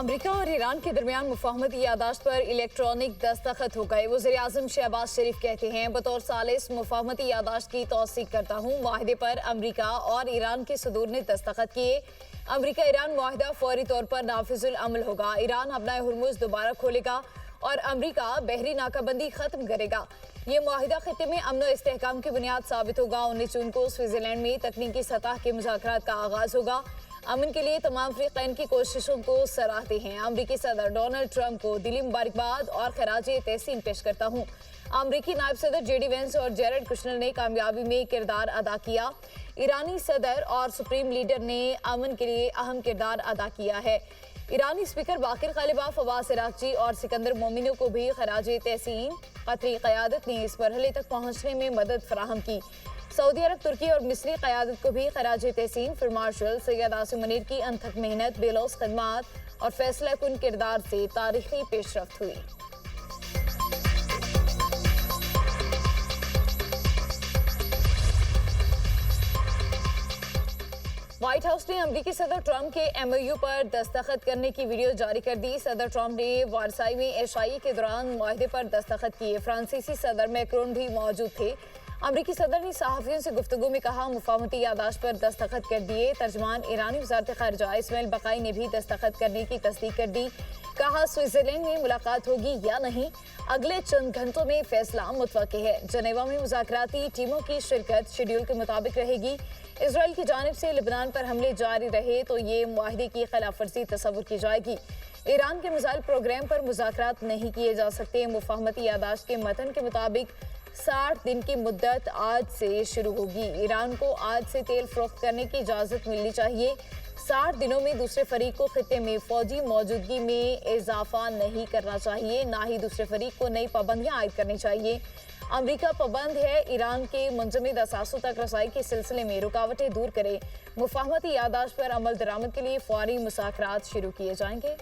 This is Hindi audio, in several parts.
अमेरिका और ईरान के दरमियान मुफाहमती यादाश्त पर इलेक्ट्रॉनिक दस्तखत हो गए। वज़ीर-ए-आज़म शहबाज शरीफ कहते हैं, बतौर सालिस मुफाहमती यादाश्त की तौसीक करता हूँ। माहिदे पर अमेरिका और ईरान के सदूर ने दस्तखत किए। अमेरिका ईरान माहिदा फौरी तौर पर नाफिजुल अमल होगा। ईरान अपना हुर्मुज़ दोबारा खोलेगा और अमेरिका बहरी नाकाबंदी खत्म करेगा। ये माहिदा खित्ते में अमन और इस्तेहकाम की बुनियाद साबित होगा। 19 जून को स्विट्जरलैंड में तकनीकी सतह के मुज़ाकरात का आगाज होगा। अमन के लिए तमाम फ़रीक़ैन की कोशिशों को सराहते हैं। अमरीकी सदर डोनाल्ड ट्रंप को दिली मुबारकबाद और खराजे तहसीन पेश करता हूँ। अमरीकी नायब सदर जेडी वेंस और जेरेड कुशनर ने कामयाबी में किरदार अदा किया। ईरानी सदर और सुप्रीम लीडर ने अमन के लिए अहम किरदार अदा किया है। ईरानी स्पीकर बाकिर गालिबाफ, अब्बास इराक़ची और सिकंदर मोमिनो को भी खराजे तहसीन। कतरी क़यादत ने इस मरहले तक पहुँचने में मदद फराहम की। सऊदी अरब, तुर्की और मिस्री क़यादत को भी खराज तहसीन। फिल्म मार्शल सैयद आसिम मुनीर की अनथक मेहनत, बेलौस खदमात और फैसला कुन किरदार से तारीखी पेशरफ्त हुई। व्हाइट हाउस ने अमेरिकी सदर ट्रंप के MOU पर दस्तखत करने की वीडियो जारी कर दी। सदर ट्रंप ने वारसाई में एशाई के दौरान मुआहदे पर दस्तखत किए। फ्रांसीसी सदर मैक्रोन भी मौजूद थे। अमरीकी सदर ने सहाफ़ियों से गुफ्तगू में कहा, मुफाहमती यादाश्त पर दस्तखत कर दिए। तर्जमान ईरानी वज़ारत ख़ारिजा इस्माइल बक़ाई ने भी दस्तखत करने की तस्दीक कर दी। कहा, स्विट्ज़रलैंड में मुलाकात होगी या नहीं, अगले चंद घंटों में फैसला मुतवक्के है। जनेवा में मुज़ाकराती टीमों की शिरकत शेड्यूल के मुताबिक रहेगी। इसराइल की जानिब से लेबनान पर हमले जारी रहे तो ये मुआहदे की खिलाफ वर्जी तस्वुर की जाएगी। ईरान के मिसाइल प्रोग्राम पर मुज़ाकरात नहीं किए जा सकते। मुफाहमती यादाश्त के मतन के मुताबिक 60 दिन की मुद्दत आज से शुरू होगी। ईरान को आज से तेल फरोख्त करने की इजाज़त मिलनी चाहिए। 60 दिनों में दूसरे फरीक को खित्ते में फौजी मौजूदगी में इजाफा नहीं करना चाहिए, ना ही दूसरे फरीक को नई पाबंदियां आयद करनी चाहिए। अमेरिका पाबंद है ईरान के मुंजमद असासों तक रसाई के सिलसिले में रुकावटें दूर करे। मुफाहमती यादाश्त पर अमल दरामद के लिए फौरी मुज़ाकरात शुरू किए जाएंगे।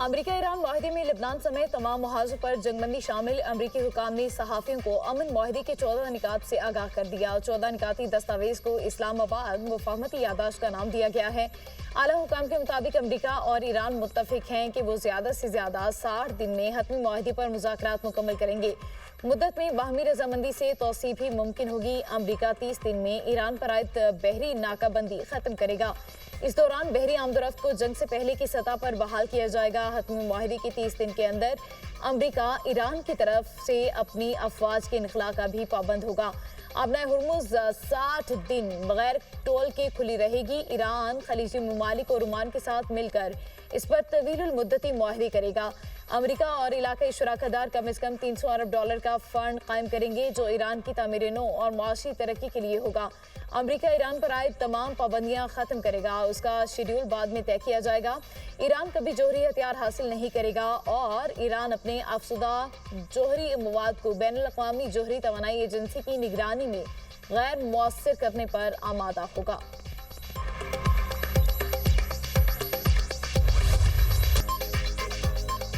अमेरिका ईरान माहिदे में लेबनान समेत तमाम मुहाज़ों पर जंगबंदी शामिल। अमरीकी हुकाम ने सहाफ़ियों को अमन माहिदे के 14 निकात से आगाह कर दिया। 14 निकाती दस्तावेज को इस्लामाबाद मुफाहमती यादाश्त का नाम दिया गया है। आला हुकाम के मुताबिक अमरीका और ईरान मुत्तफिक हैं कि वो ज़्यादा से ज़्यादा 60 दिन में हतमी माहिदे पर मुज़ाकरात मुकम्मल करेंगे। मुद्दत में बाहमी रजामंदी से तौसीफ़ भी मुमकिन होगी। अमरीका 30 दिन में ईरान पर आयद बहरी नाकाबंदी ख़त्म करेगा। इस दौरान बहरी आमदोरफ्त को जंग से पहले की सतह पर बहाल किया जाएगा। हतमी माहिदे के 30 दिन के अंदर अमरीका ईरान की तरफ से अपनी अफवाज के इनखला का भी पाबंद होगा। अपना हुर्मुज़ 60 दिन बगैर टोल के खुली रहेगी। ईरान खलीजी ममालिक और ओमान के साथ मिलकर इस पर तवीलुल मुद्दती मुआहदे करेगा। अमेरिका और इलाकाई शराकतदार कम से कम $300 अरब का फंड कायम करेंगे, जो ईरान की तामीर नौ और माशी तरक्की के लिए होगा। अमेरिका ईरान पर आयद तमाम पाबंदियां खत्म करेगा। उसका शेड्यूल बाद में तय किया जाएगा। ईरान कभी जोहरी हथियार हासिल नहीं करेगा और ईरान अपने अफसुदा जोहरी मवाद को बैनुल अक़वामी जोहरी तवानाई एजेंसी की निगरानी में गैर मुअस्सिर करने पर आमादा होगा।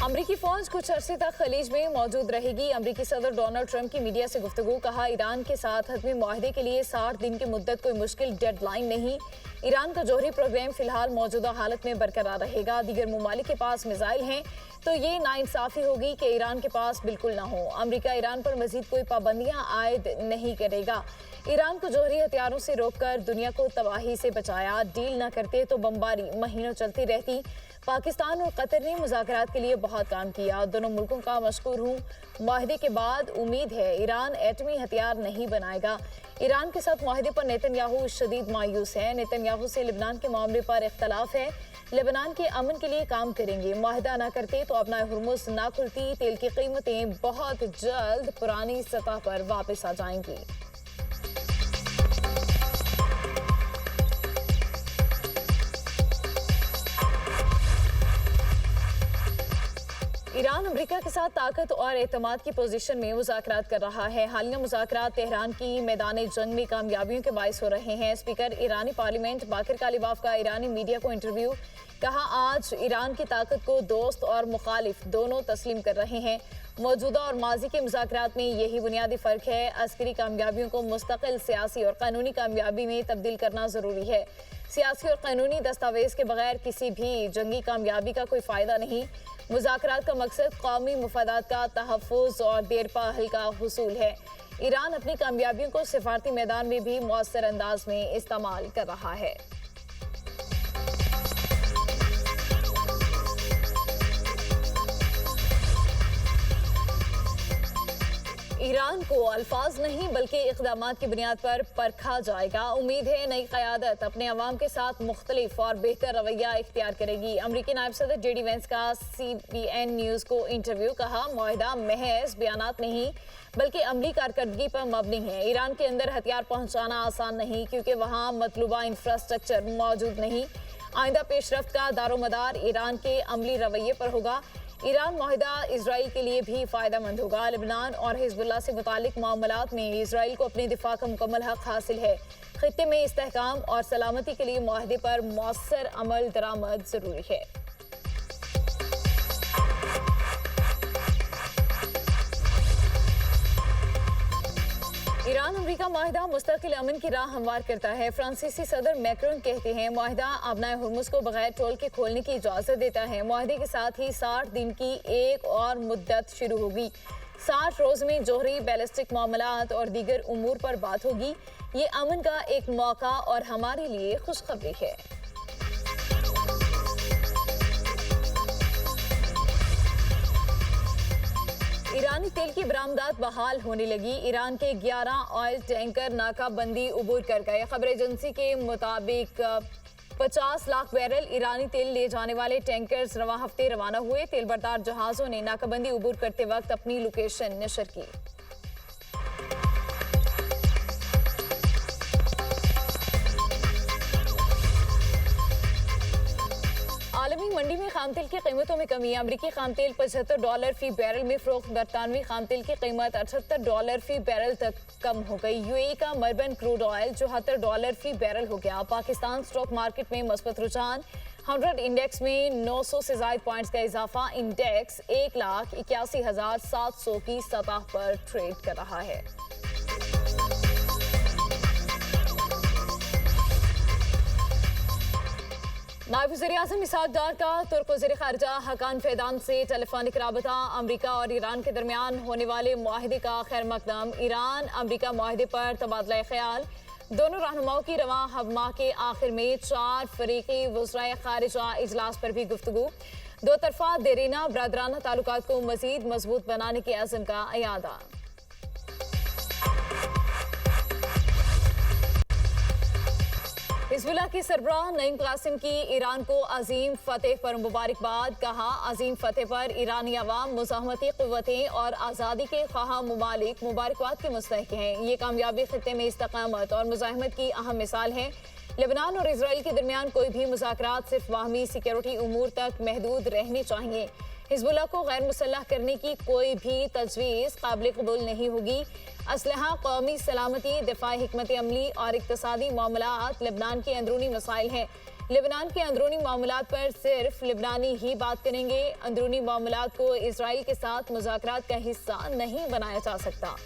अमरीकी फौज कुछ अरसे तक खलीज में मौजूद रहेगी। अमरीकी सदर डोनाल्ड ट्रंप की मीडिया से गुफ्तगू। कहा, ईरान के साथ हतमी मुआहदे के लिए 60 दिन की मुद्दत कोई मुश्किल डेडलाइन नहीं। ईरान का जोहरी प्रोग्राम फिलहाल मौजूदा हालत में बरकरार रहेगा। दीगर ममालिक के पास मिसाइल हैं तो ये नाइंसाफ़ी होगी कि ईरान के पास बिल्कुल ना हो। अमरीका ईरान पर मजीद कोई पाबंदियां आयद नहीं करेगा। ईरान को जोहरी हथियारों से रोककर दुनिया को तबाही से बचाया। डील न करते तो बमबारी महीनों चलती रहती। पाकिस्तान और कतर ने मुज़ाकरात के लिए बहुत काम किया। दोनों मुल्कों का मशकूर हूँ। मुआहदे के बाद उम्मीद है ईरान एटमी हथियार नहीं बनाएगा। ईरान के साथ मुआहदे पर नेतन्याहू शदीद मायूस है। नेतन्याहू से लेबनान के मामले पर इख्तलाफ है। लेबनान के अमन के लिए काम करेंगे। मुआहदा ना करते तो अपना हुर्मुज़ ना खुलती। तेल की कीमतें बहुत जल्द पुरानी सतह पर वापस आ जाएंगी। ईरान अमेरिका के साथ ताकत और एतमाद की पोजीशन में मुज़ाकरात कर रहा है। हालिया मुज़ाकरात तेहरान की मैदान जंग में कामयाबियों के बायस हो रहे हैं। स्पीकर ईरानी पार्लियामेंट बाकिर गालिबाफ का ईरानी मीडिया को इंटरव्यू। कहा, आज ईरान की ताकत को दोस्त और मुखालिफ दोनों तस्लीम कर रहे हैं। मौजूदा और माजी के मुज़ाकरात में यही बुनियादी फ़र्क है। अस्करी कामयाबियों को मुस्तकिल सियासी और कानूनी कामयाबी में तब्दील करना ज़रूरी है। सियासी और कानूनी दस्तावेज़ के बगैर किसी भी जंगी कामयाबी का कोई फ़ायदा नहीं। मुज़ाकरात का मकसद कौमी मफादात का तहफ़्फ़ुज़ और देरपा हल का हुसूल है। ईरान अपनी कामयाबियों को सिफारती मैदान में भी मौसर अंदाज में इस्तेमाल कर रहा है। ईरान को अल्फाज नहीं बल्कि इक़दामात की बुनियाद पर परखा जाएगा। उम्मीद है नई क़यादत अपने अवाम के साथ मुख्तलिफ और बेहतर रवैया इख्तियार करेगी। अमरीकी नायब सदर JD वेंस का CBN न्यूज़ को इंटरव्यू। कहा, मुआहिदा महज बयानात नहीं बल्कि अमली कारकर्दगी पर मबनी है। ईरान के अंदर हथियार पहुँचाना आसान नहीं क्योंकि वहाँ मतलूबा इंफ्रास्ट्रक्चर मौजूद नहीं। आइंदा पेशरफ्त का दारोमदार ईरान के अमली रवैये पर होगा। ईरान मुआहिदा इजराइल के लिए भी फ़ायदेमंद होगा। लेबनान और हिजबुल्लाह से मुतालिक मामलात में इजराइल को अपने दिफा का मुकम्मल हक हासिल है। खित्ते में इस्तेहकाम और सलामती के लिए मुआहिदे पर मौसर अमल दरामद ज़रूरी है। ईरान अमरीका मुआहिदा मुस्तकिल अमन की राह हमवार करता है। फ्रांसीसी सदर मैक्रोन कहते हैं, मुआहिदा आबनाए हुर्मुज़ को बगैर टोल के खोलने की इजाज़त देता है। मुआहिदे के साथ ही 60 दिन की एक और मुद्दत शुरू होगी। 60 रोज़ में जोहरी, बैलिस्टिक मामलात और दीगर उमूर पर बात होगी। ये अमन का एक मौका और हमारे लिए खुशखबरी है। ईरानी तेल की बरामदात बहाल होने लगी। ईरान के 11 ऑयल टैंकर नाकाबंदी उबूर कर गए। खबर एजेंसी के मुताबिक 50 लाख बैरल ईरानी तेल ले जाने वाले टैंकर्स रवां हफ्ते रवाना हुए। तेल बरदार जहाज़ों ने नाकाबंदी उबूर करते वक्त अपनी लोकेशन नशर की। आलमी मंडी में खाम तेल की कीमतों में कमी। अमरीकी खाम तेल $75 फी बैरल में फरोख्त। बरतानवी खाम तेल की कीमत $78 फी बैरल तक कम हो गई। UAE का मर्बन क्रूड ऑयल $74 फी बैरल हो गया। पाकिस्तान स्टॉक मार्केट में मस्बत रुझान। 100 इंडेक्स में 900 से ज़ायद पॉइंट्स का इजाफा। इंडेक्स 1,81,700 की सतह पर ट्रेड कर रहा है। नायब वज़ीर-ए-आज़म इसहाक डार का तुर्क वज़ीर ख़ारिजा हकान फ़ैदान से टेलीफोनिक राबता। अमरीका और ईरान के दरमियान होने वाले मुआहिदे का खैर मकदम। ईरान अमरीका मुआहिदे पर तबादला ख्याल। दोनों रहनुमाओं की रवां माह के आखिर में 4 फ़रीक़ी वज़राए ख़ारिजा इजलास पर भी गुफ्तगू। दो तरफ़ा देरीना बरादराना ताल्लुकात को मज़ीद मजबूत बनाने के अज़्म का अयादा। हिज़्बुल्लाह की सरबराह नईम कासिम की ईरान को अजीम फतेह पर मुबारकबाद। कहा, अजीम फतेह पर ईरानी अवाम, मुज़ाहमती क़ुव्वतें और आज़ादी के ख्वाह ममालिक मुबारकबाद के मुस्तहिक़ हैं। ये कामयाबी खित्ते में इस्तकामत और मुज़ाहमत की अहम मिसाल है। लेबनान और इजराइल के दरमियान कोई भी मुज़ाकरात सिर्फ बाहमी सिक्योरिटी उमूर तक महदूद रहने चाहिए। हिज़्बुल्लाह को गैर मुसल्लह करने की कोई भी तजवीज़ काबिल कबूल नहीं होगी। असलहा, कौमी सलामती, दिफाई हिकमत अमली और इक़्तिसादी मामलात लेबनान के अंदरूनी मसाइल हैं। लेबनान के अंदरूनी मामलात पर सिर्फ लेबनानी ही बात करेंगे। अंदरूनी मामलात को इजराइल के साथ मुज़ाकरात का हिस्सा नहीं बनाया जा सकता।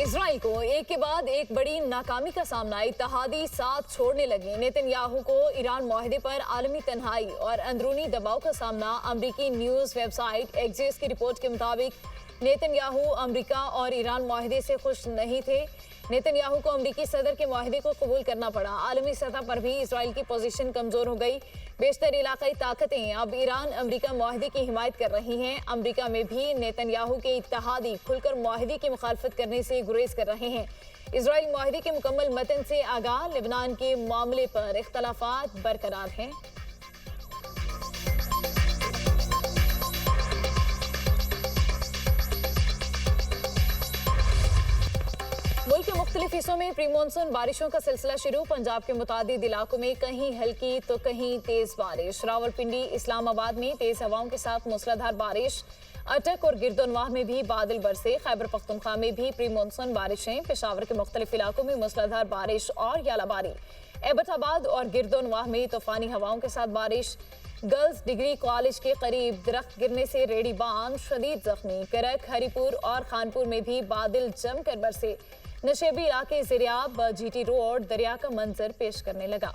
इजराइल को एक के बाद एक बड़ी नाकामी का सामना। इत्तेहादी साथ छोड़ने लगे। नेतन्याहू को ईरान मुआहिदे पर आलमी तन्हाई और अंदरूनी दबाव का सामना। अमरीकी न्यूज़ वेबसाइट एक्सिस की रिपोर्ट के मुताबिक नेतन्याहू अमरीका और ईरान मुआहिदे से खुश नहीं थे। नेतन्याहू को अमरीकी सदर के मुआहिदे को कबूल करना पड़ा। आलमी सतह पर भी इसराइल की पोजीशन कमज़ोर हो गई। बेशतर इलाकाई ताकतें अब ईरान अमरीका मुआहिदे की हिमायत कर रही हैं। अमरीका में भी नेतन्याहू के इत्तेहादी खुलकर मुआहिदे की मुखालफत करने से गुरेज कर रहे हैं। इसराइल मुआहिदे के मुकम्मल मतन से आगाह। लेबनान के मामले पर इख्तलाफात बरकरार हैं। मुल्क के मुख्तलिफ हिस्सों में प्री मानसून बारिशों का सिलसिला शुरू। पंजाब के मुतादिद इलाकों में कहीं हल्की तो कहीं तेज बारिश। रावलपिंडी, इस्लामाबाद में तेज हवाओं के साथ मूसलाधार बारिश। अटक और गिरदोनवाह में भी बादल बरसे। खैबर पख्तूनख्वा में भी प्री मानसून बारिशें। पेशावर के मुख्तलिफ इलाकों में मूसलाधार बारिश और यालाबारी। एबटाबाद और गिरदोनवाह में तूफानी हवाओं के साथ बारिश। गर्ल्स डिग्री कॉलेज के करीब दरख्त गिरने से रेडी बाम शदीद जख्मी। करक, हरीपुर और खानपुर में भी बादल जमकर बरसे। नशेबी इलाके ज़रियाब GT रोड दरिया का मंजर पेश करने लगा।